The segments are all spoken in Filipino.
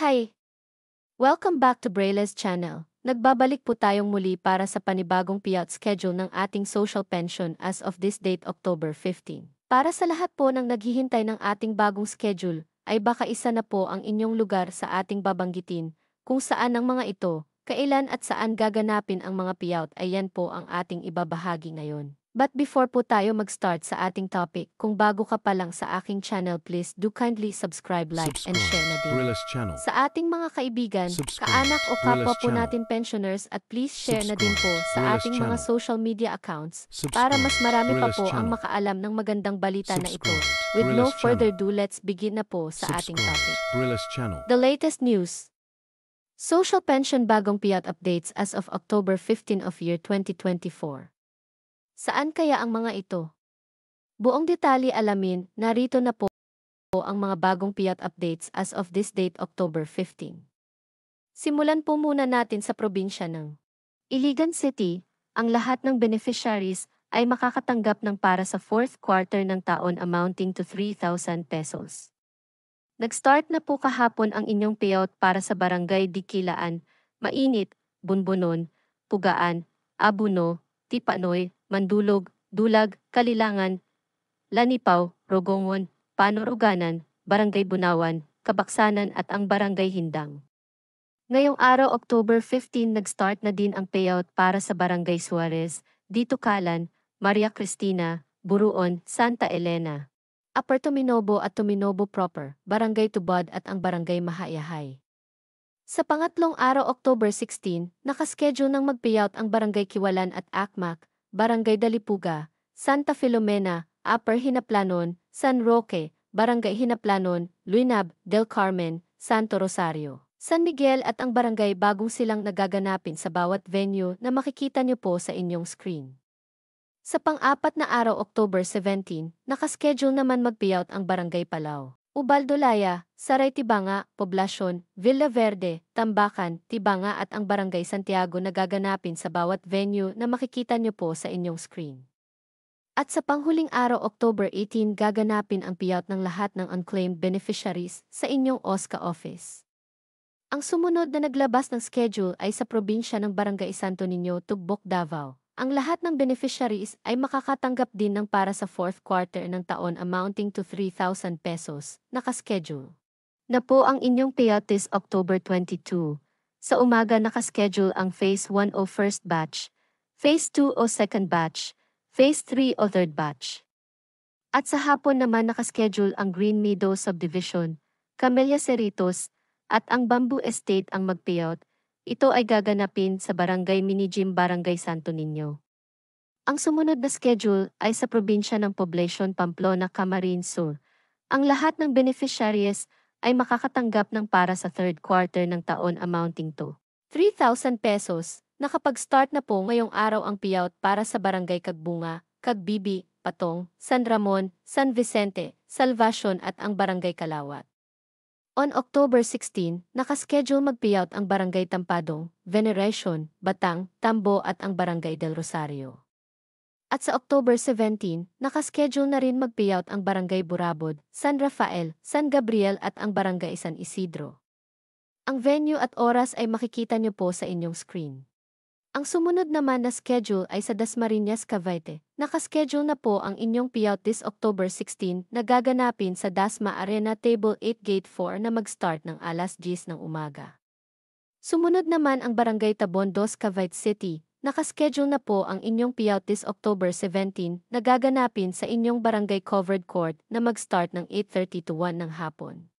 Hi! Welcome back to Braille's channel. Nagbabalik po tayong muli para sa panibagong payout schedule ng ating social pension as of this date October 15. Para sa lahat po ng naghihintay ng ating bagong schedule, ay baka isa na po ang inyong lugar sa ating babanggitin, kung saan ang mga ito, kailan at saan gaganapin ang mga payout ay yan po ang ating ibabahagi ngayon. But before po tayo mag-start sa ating topic, kung bago ka pa lang sa aking channel, please do kindly subscribe, like, and share na din. Sa ating mga kaibigan, kaanak o kapwa po natin pensioners at please share na din po sa ating mga social media accounts para mas marami pa po ang makaalam ng magandang balita na ito. With no further ado, let's begin na po sa ating topic. The latest news. Social pension bagong payout updates as of October 15 of year 2024. Saan kaya ang mga ito? Buong detalye alamin, narito na po ang mga bagong payout updates as of this date October 15. Simulan po muna natin sa probinsya ng Iligan City. Ang lahat ng beneficiaries ay makakatanggap ng para sa fourth quarter ng taon amounting to 3,000 pesos. Nag-start na po kahapon ang inyong payout para sa Barangay Dikilaan, Mainit, Bunbunon, Pugaan, Abuno, Tipanoy, Mandulog, Dulag, Kalilangan, Lanipaw, Rogongon, Panuruganan, Barangay Bunawan, Kabaksanan at ang Barangay Hindang. Ngayong araw October 15 nag-start na din ang payout para sa Barangay Suarez, Dito Kalan, Maria Cristina, Buruon, Santa Elena, Upper Tominobo at Tominobo Proper, Barangay Tubad at ang Barangay Mahayahay. Sa pangatlong araw October 16, nakaschedule ng mag-payout ang Barangay Kiwalan at Akmak, Barangay Dalipuga, Santa Filomena, Upper Hinaplanon, San Roque, Barangay Hinaplanon, Luinab, Del Carmen, Santo Rosario, San Miguel at ang Barangay Bagong Silang nagaganapin sa bawat venue na makikita niyo po sa inyong screen. Sa pang-apat na araw October 17, nakaschedule naman mag-payout ang Barangay Palao, Ubaldolaya, Saray Tibanga, Poblacion, Villa Verde, Tambakan, Tibanga at ang Barangay Santiago na gaganapin sa bawat venue na makikita niyo po sa inyong screen. At sa panghuling araw October 18 gaganapin ang payout ng lahat ng unclaimed beneficiaries sa inyong OSCA office. Ang sumunod na naglabas ng schedule ay sa probinsya ng Barangay Santo Niño, Tugbok, Davao. Ang lahat ng beneficiaries ay makakatanggap din ng para sa fourth quarter ng taon amounting to 3,000 pesos, nakaschedule na po ang inyong payout this October 22. Sa umaga nakaschedule ang Phase 1 o first batch, Phase 2 o second batch, Phase 3 o third batch. At sa hapon naman nakaschedule ang Green Meadow Subdivision, Camellia Cerritos, at ang Bamboo Estate ang mag-payout. Ito ay gaganapin sa Barangay Minijim, Barangay Santo Niño. Ang sumunod na schedule ay sa probinsya ng Poblacion, Pamplona, Camarines Sur. Ang lahat ng beneficiaries ay makakatanggap ng para sa third quarter ng taon amounting to 3,000 pesos. Nakapag-start na po ngayong araw ang payout para sa Barangay Kagbunga, Kagbibi, Patong, San Ramon, San Vicente, Salvacion at ang Barangay Kalawat. On October 16, nakaschedule mag-payout ang Barangay Tampadong, Veneration, Batang, Tambo at ang Barangay del Rosario. At sa October 17, nakaschedule na rin mag-payout ang Barangay Burabod, San Rafael, San Gabriel at ang Barangay San Isidro. Ang venue at oras ay makikita niyo po sa inyong screen. Ang sumunod naman na schedule ay sa Dasmariñas, Cavite. Nakaschedule na po ang inyong payout this October 16 na gaganapin sa Dasma Arena Table 8 Gate 4 na mag-start ng alas 10 ng umaga. Sumunod naman ang Barangay Tabon 2, Cavite City. Nakaschedule na po ang inyong payout this October 17 na gaganapin sa inyong Barangay Covered Court na mag-start ng 8:30 to 1 ng hapon.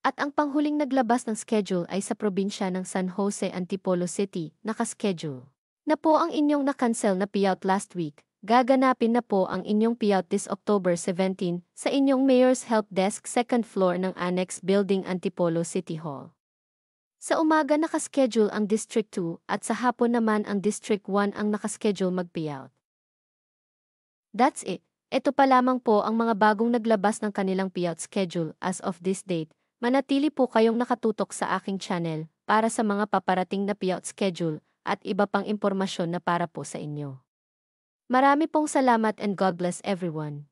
At ang panghuling naglabas ng schedule ay sa probinsya ng San Jose, Antipolo City, nakaschedule na po ang inyong na-cancel na payout last week. Gaganapin na po ang inyong payout this October 17 sa inyong Mayor's Help Desk second floor ng Annex Building, Antipolo City Hall. Sa umaga nakaschedule ang District 2 at sa hapon naman ang District 1 ang nakaschedule mag-payout. That's it. Ito pa lamang po ang mga bagong naglabas ng kanilang payout schedule as of this date. Manatili po kayong nakatutok sa aking channel para sa mga paparating na payout schedule at iba pang impormasyon na para po sa inyo. Marami pong salamat and God bless everyone.